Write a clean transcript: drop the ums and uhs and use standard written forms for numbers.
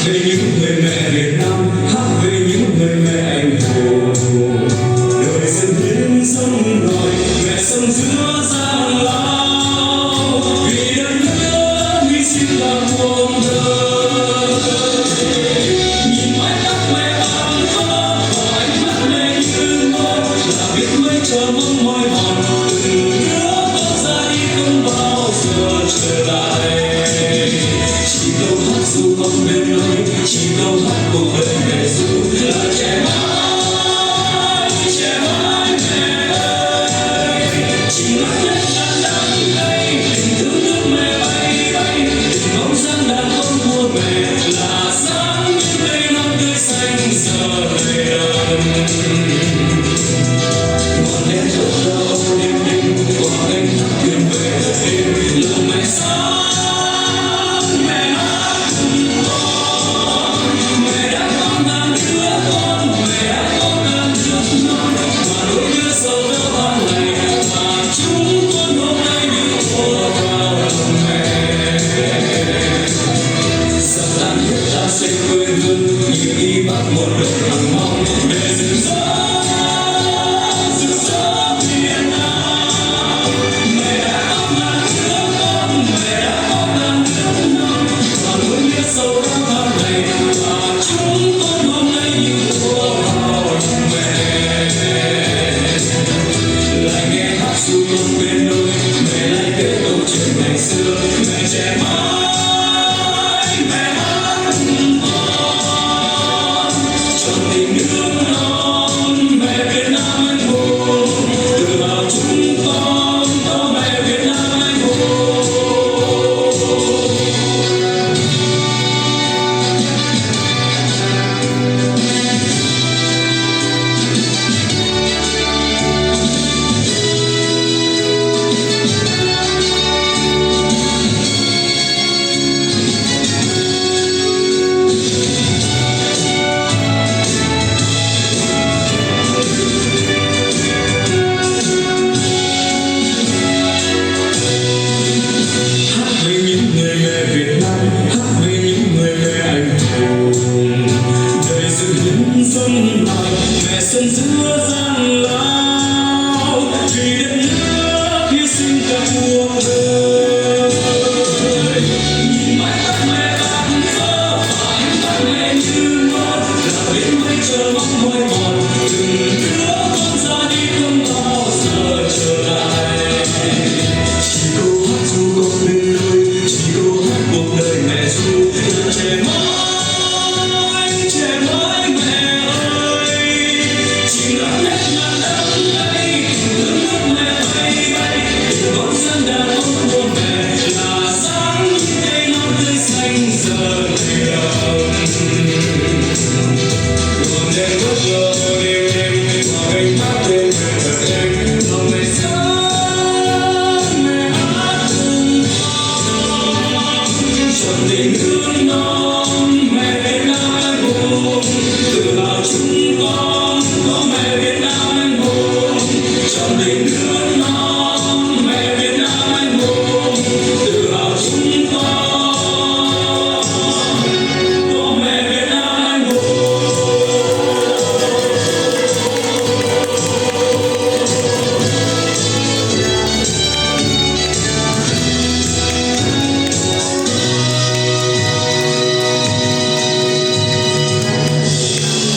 về những người mẹ Việt Nam, hát về những người mẹ anh hùng. Đời dân hiến dâng nổi mẹ sông giữa giang lao, vì đất nước hy sinh là cuộc đời. Nhìn mái tóc mẹ bằng thơ, và ánh mắt mẹ như mơ, là biết mấy chờ mong mỏi mòn. Từng đứa con ra đi không bao giờ trở lại. Chỉ câu hát dù không bên lối, chỉ câu hát cuộc đời mẹ dù là trẻ mãi mẹ ơi. Chỉ ngất nhất ngàn đắng cay, tình thương nước mẹ bay bay, tình bóng dáng đàn con của mẹ là sáng những cây non tươi xanh giờ đầy đầm. Ngọn đèn thốt đâu đêm đêm qua cánh thác thuyền về đêm, lòng mẹ sáng. Xây quê hương như đi bắt một đội hàng mong để rực rỡ miền Nam. Mẹ đã có ngàn đứa con, mẹ đã có ngàn đứa non, và luôn biết sâu đậm tháng ngày và chúng con hôm nay như ùa vào lòng mẹ. Lại nghe hát ru con bên đôi, mẹ lại kể câu chuyện ngày xưa, mẹ trẻ mãi. Tình nước non mẹ Việt Nam anh hùng, tự hào chúng con có mẹ Việt Nam anh hùng. Việt Nam hát về những người mẹ anh hùng. Đời sự hiến dâng nổi mẹ sông giữa giang lao, vì đất nước hy sinh cả cuộc đời. Nhìn mái tóc mẹ bằng thơ và ánh mắt mẹ như mơ, là biết mấy chờ mong mỏi mòn. Từng đứa con ra đi không bao giờ trở lại. Chỉ câu hát ru con bên đôi, chỉ câu hát cuộc đời mẹ ru là trẻ mãi mẹ ơi. Chỉ ngắm nét ngàn đắng cay, tình thương nước mẹ bay bay, tình bóng dáng đàn ông của mẹ là sáng những cây non tươi xanh giờ đầy đầm.